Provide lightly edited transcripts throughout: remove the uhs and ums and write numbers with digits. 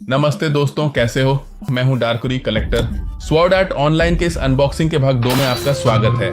नमस्ते दोस्तों, कैसे हो? मैं हूं डार्कुरी कलेक्टर। स्वॉर्ड आर्ट ऑनलाइन के इस अनबॉक्सिंग के भाग 2 में आपका स्वागत है।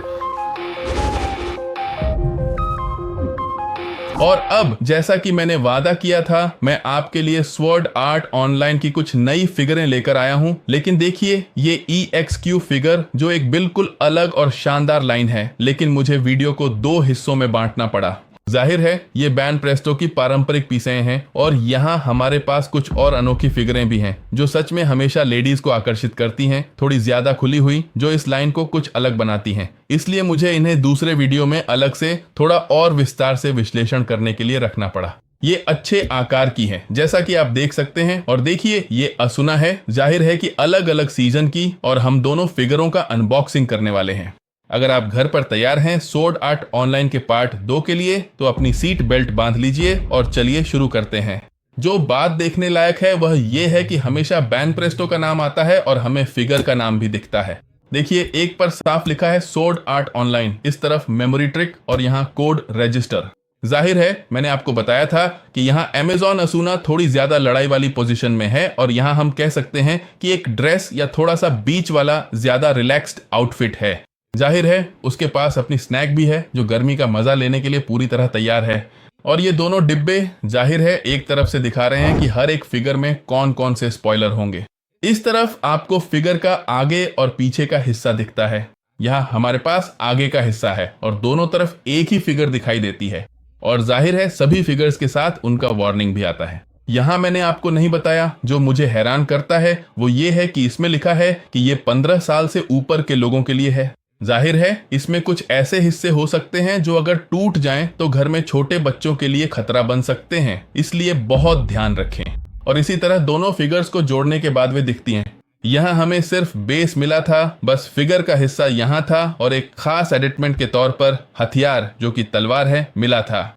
और अब जैसा कि मैंने वादा किया था, मैं आपके लिए स्वॉर्ड आर्ट ऑनलाइन की कुछ नई फिगरें लेकर आया हूं। लेकिन देखिए, ये EXQ फिगर जो एक बिल्कुल अलग और शानदार लाइन है, लेकिन मुझे वीडियो को 2 हिस्सों में बांटना पड़ा। जाहिर है ये बैन प्रेस्टो की पारंपरिक पीसें हैं, और यहाँ हमारे पास कुछ और अनोखी फिगरें भी हैं जो सच में हमेशा लेडीज को आकर्षित करती हैं, थोड़ी ज्यादा खुली हुई, जो इस लाइन को कुछ अलग बनाती हैं। इसलिए मुझे इन्हें दूसरे वीडियो में अलग से थोड़ा और विस्तार से विश्लेषण करने के लिए रखना पड़ा। ये अच्छे आकार की है, जैसा कि आप देख सकते हैं। और देखिए, ये असुना है। जाहिर है कि अलग अलग सीजन की, और हम दोनों फिगरों का अनबॉक्सिंग करने वाले हैं। अगर आप घर पर तैयार हैं स्वॉर्ड आर्ट ऑनलाइन के पार्ट 2 के लिए, तो अपनी सीट बेल्ट बांध लीजिए और चलिए शुरू करते हैं। जो बात देखने लायक है वह यह है कि हमेशा बैन प्रेस्टो का नाम आता है और हमें फिगर का नाम भी दिखता है। देखिए, एक पर साफ लिखा है स्वॉर्ड आर्ट ऑनलाइन, इस तरफ मेमोरी ट्रिक और यहाँ कोड रजिस्टर। जाहिर है, मैंने आपको बताया था कि यहाँ अमेजॉन असूना थोड़ी ज्यादा लड़ाई वाली पोजीशन में है, और यहाँ हम कह सकते हैं कि एक ड्रेस या थोड़ा सा बीच वाला ज्यादा रिलैक्स्ड आउटफिट है। जाहिर है उसके पास अपनी स्नैक भी है, जो गर्मी का मजा लेने के लिए पूरी तरह तैयार है। और ये दोनों डिब्बे जाहिर है एक तरफ से दिखा रहे हैं कि हर एक फिगर में कौन कौन से स्पॉइलर होंगे। इस तरफ आपको फिगर का आगे और पीछे का हिस्सा दिखता है। यहाँ हमारे पास आगे का हिस्सा है और दोनों तरफ एक ही फिगर दिखाई देती है। और जाहिर है सभी फिगर्स के साथ उनका वार्निंग भी आता है। यहाँ मैंने आपको नहीं बताया, जो मुझे हैरान करता है वो ये है कि इसमें लिखा है कि ये 15 साल से ऊपर के लोगों के लिए है। जाहिर है इसमें कुछ ऐसे हिस्से हो सकते हैं जो अगर टूट जाएं तो घर में छोटे बच्चों के लिए खतरा बन सकते हैं, इसलिए बहुत ध्यान रखें। और इसी तरह दोनों फिगर्स को जोड़ने के बाद वे दिखती हैं। यहाँ हमें सिर्फ बेस मिला था, बस फिगर का हिस्सा यहाँ था, और एक खास एडिटमेंट के तौर पर हथियार जो कि तलवार है मिला था।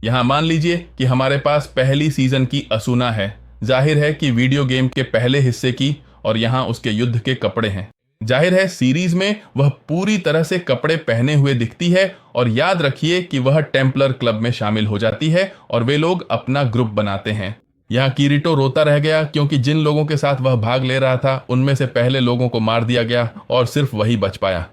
यहाँ मान लीजिए कि हमारे पास पहली सीजन की असूना है, जाहिर है कि वीडियो गेम के पहले हिस्से की, और यहाँ उसके युद्ध के कपड़े हैं। जाहिर है सीरीज में वह पूरी तरह से कपड़े पहने हुए दिखती है, और याद रखिए कि वह टेम्पलर क्लब में शामिल हो जाती है और वे लोग अपना ग्रुप बनाते हैं। यहाँ किरीटो रोता रह गया क्योंकि जिन लोगों के साथ वह भाग ले रहा था उनमें से पहले लोगों को मार दिया गया और सिर्फ वही बच पाया।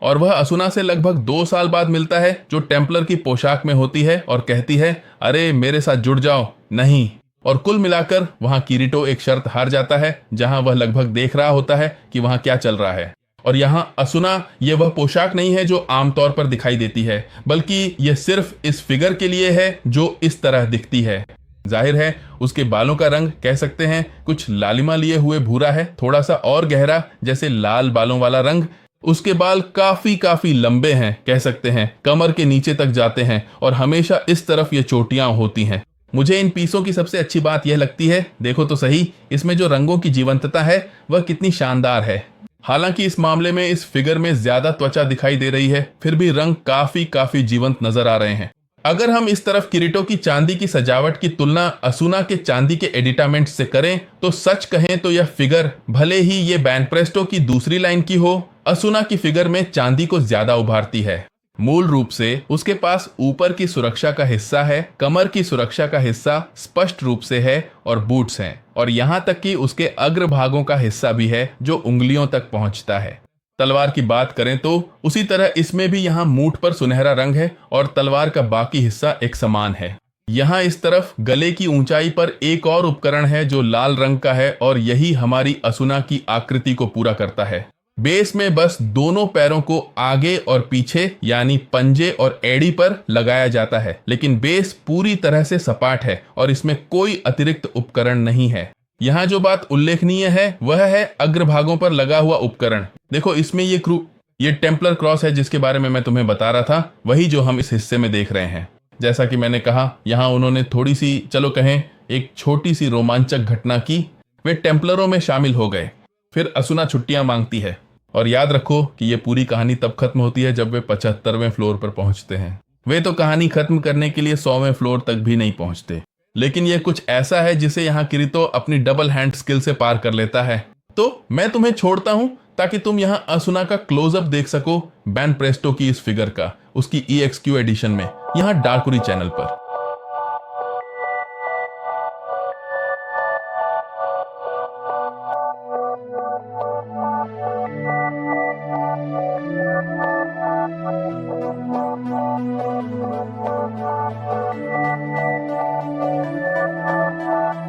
और वह असुना से लगभग 2 साल बाद मिलता है, जो टेम्पलर की पोशाक में होती है और कहती है, अरे मेरे साथ जुड़ जाओ। नहीं। और कुल मिलाकर वहां किरीटो एक शर्त हार जाता है, जहां वह लगभग देख रहा होता है कि वहां क्या चल रहा है। और यहाँ असुना ये वह पोशाक नहीं है जो आमतौर पर दिखाई देती है, बल्कि यह सिर्फ इस फिगर के लिए है जो इस तरह दिखती है। जाहिर है उसके बालों का रंग कह सकते हैं कुछ लालिमा लिए हुए भूरा है, थोड़ा सा और गहरा, जैसे लाल बालों वाला रंग। उसके बाल काफी लंबे हैं, कह सकते हैं कमर के नीचे तक जाते हैं, और हमेशा इस तरफ ये चोटियां होती हैं। मुझे इन पीसों की सबसे अच्छी बात यह लगती है, देखो तो सही, इसमें जो रंगों की जीवंतता है वह कितनी शानदार है। हालांकि इस मामले में इस फिगर में ज्यादा त्वचा दिखाई दे रही है, फिर भी रंग काफी जीवंत नजर आ रहे हैं। अगर हम इस तरफ किरीटो की चांदी की सजावट की तुलना असुना के चांदी के एडिटामेंट से करें, तो सच कहें तो यह फिगर, भले ही ये बैन प्रेस्टो की दूसरी लाइन की हो, असुना की फिगर में चांदी को ज्यादा उभारती है। मूल रूप से उसके पास ऊपर की सुरक्षा का हिस्सा है, कमर की सुरक्षा का हिस्सा स्पष्ट रूप से है, और बूट्स हैं, और यहाँ तक कि उसके अग्रभागों का हिस्सा भी है जो उंगलियों तक पहुंचता है। तलवार की बात करें तो उसी तरह इसमें भी यहाँ मूठ पर सुनहरा रंग है, और तलवार का बाकी हिस्सा एक समान है। यहाँ इस तरफ गले की ऊंचाई पर एक और उपकरण है जो लाल रंग का है, और यही हमारी असुना की आकृति को पूरा करता है। बेस में बस दोनों पैरों को आगे और पीछे, यानी पंजे और एड़ी पर लगाया जाता है, लेकिन बेस पूरी तरह से सपाट है और इसमें कोई अतिरिक्त उपकरण नहीं है। यहाँ जो बात उल्लेखनीय है वह है अग्रभागों पर लगा हुआ उपकरण। देखो, इसमें ये टेम्पलर क्रॉस है जिसके बारे में मैं तुम्हें बता रहा था, वही जो हम इस हिस्से में देख रहे हैं। जैसा कि मैंने कहा, यहाँ उन्होंने थोड़ी सी, चलो कहें एक छोटी सी रोमांचक घटना की। वे टेम्पलरों में शामिल हो गए, फिर असुना छुट्टियां मांगती है, और याद रखो कि ये पूरी कहानी तब खत्म होती है जब वे 75वें फ्लोर पर पहुंचते हैं। वे तो कहानी खत्म करने के लिए 100वें फ्लोर तक भी नहीं पहुंचते, लेकिन यह कुछ ऐसा है जिसे यहाँ किरीटो अपनी डबल हैंड स्किल से पार कर लेता है। तो मैं तुम्हें छोड़ता हूं ताकि तुम यहाँ असुना का क्लोजअप देख सको बैन प्रेस्टो की इस फिगर का, उसकी EXQ एडिशन में, यहाँ डार्कुरी चैनल पर। अब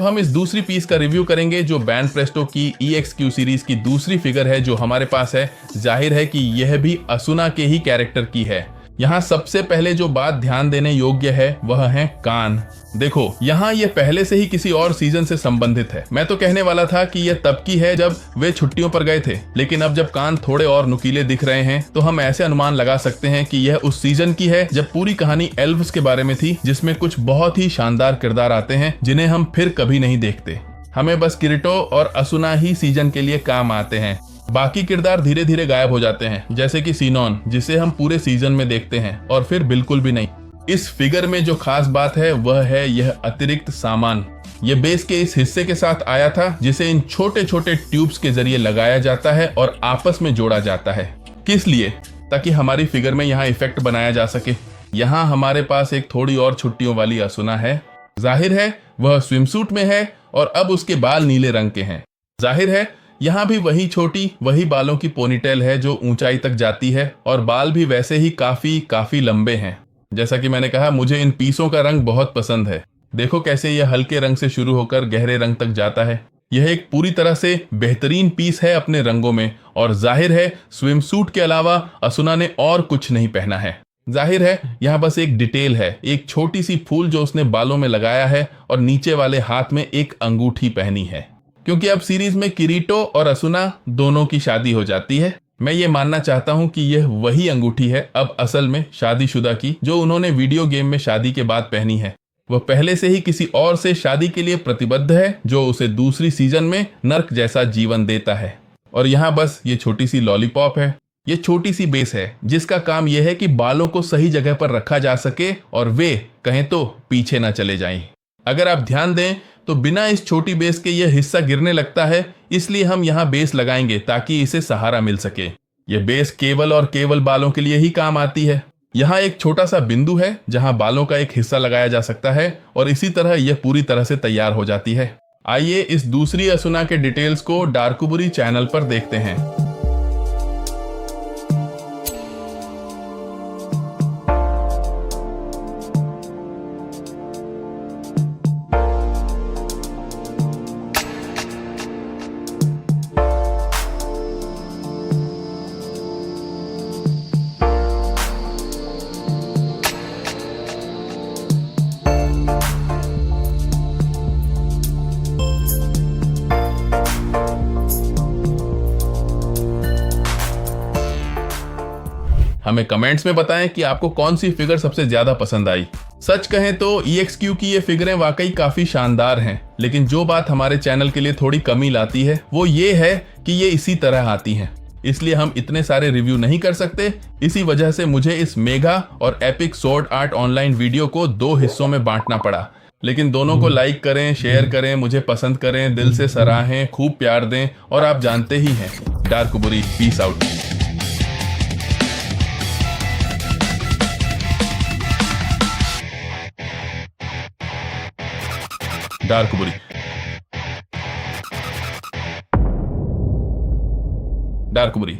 हम इस दूसरी पीस का रिव्यू करेंगे जो बैंड प्रेस्टो की EXQ सीरीज की दूसरी फिगर है जो हमारे पास है। जाहिर है कि यह भी असुना के ही कैरेक्टर की है। यहाँ सबसे पहले जो बात ध्यान देने योग्य है वह है कान। देखो यहाँ ये पहले से ही किसी और सीजन से संबंधित है। मैं तो कहने वाला था कि यह तब की है जब वे छुट्टियों पर गए थे, लेकिन अब जब कान थोड़े और नुकीले दिख रहे हैं तो हम ऐसे अनुमान लगा सकते हैं कि यह उस सीजन की है जब पूरी कहानी एल्व्स के बारे में थी, जिसमें कुछ बहुत ही शानदार किरदार आते हैं जिन्हें हम फिर कभी नहीं देखते। हमें बस किरीटो और असुना ही सीजन के लिए काम आते हैं। बाकी किरदार धीरे धीरे गायब हो जाते हैं, जैसे कि सीनोन जिसे हम पूरे सीजन में देखते हैं और फिर बिल्कुल भी नहीं। इस फिगर में जो खास बात है वह है यह अतिरिक्त सामान। यह बेस के इस हिस्से के साथ आया था जिसे इन छोटे छोटे ट्यूब्स के जरिए लगाया जाता है और आपस में जोड़ा जाता है। किस लिए? ताकि हमारी फिगर में यहाँ इफेक्ट बनाया जा सके। यहाँ हमारे पास एक थोड़ी और छुट्टियों वाली असुना है। जाहिर है वह स्विमसूट में है और अब उसके बाल नीले रंग के हैं। जाहिर है यहाँ भी वही छोटी वही बालों की पोनीटेल है जो ऊंचाई तक जाती है और बाल भी वैसे ही काफी लंबे हैं। जैसा कि मैंने कहा, मुझे इन पीसों का रंग बहुत पसंद है। देखो कैसे यह हल्के रंग से शुरू होकर गहरे रंग तक जाता है। यह एक पूरी तरह से बेहतरीन पीस है अपने रंगों में, और जाहिर है स्विमसूट के अलावा असुना ने और कुछ नहीं पहना है। जाहिर है यहाँ बस एक डिटेल है, एक छोटी सी फूल जो उसने बालों में लगाया है और नीचे वाले हाथ में एक अंगूठी पहनी है। क्योंकि अब सीरीज में किरीटो और असुना दोनों की शादी हो जाती है। मैं ये मानना चाहता हूँ कि यह वही अंगूठी है अब असल में शादीशुदा की, जो उन्होंने वीडियो गेम में शादी के बाद पहनी है। वह पहले से ही किसी और से शादी के लिए प्रतिबद्ध है जो उसे दूसरी सीजन में नर्क जैसा जीवन देता है। और यहाँ बस ये छोटी सी लॉलीपॉप है, ये छोटी सी बेस है जिसका काम यह है कि बालों को सही जगह पर रखा जा सके और वे कहें तो पीछे ना चले जाएं। अगर आप ध्यान दें तो बिना इस छोटी बेस के यह हिस्सा गिरने लगता है, इसलिए हम यहाँ बेस लगाएंगे ताकि इसे सहारा मिल सके। यह बेस केवल और केवल बालों के लिए ही काम आती है। यहाँ एक छोटा सा बिंदु है जहाँ बालों का एक हिस्सा लगाया जा सकता है और इसी तरह यह पूरी तरह से तैयार हो जाती है। आइए इस दूसरी असुना के डिटेल्स को डार्कुबुरी चैनल पर देखते हैं। हमें कमेंट्स में बताएं कि आपको कौन सी फिगर सबसे ज्यादा पसंद आई। सच कहें तो EXQ की ये फिगरें वाकई काफी शानदार हैं, लेकिन जो बात हमारे चैनल के लिए थोड़ी कमी लाती है वो ये है कि ये इसी तरह आती हैं, इसलिए हम इतने सारे रिव्यू नहीं कर सकते। इसी वजह से मुझे इस मेगा और epic sword art online video को 2 हिस्सों में बांटना पड़ा। लेकिन दोनों को लाइक करें, शेयर करें, मुझे पसंद करें, दिल से सराहें, खूब प्यार दें, और आप जानते ही हैं, डार्कुबुरी पीस आउट। डार्कुबुरी। डार्कुबुरी।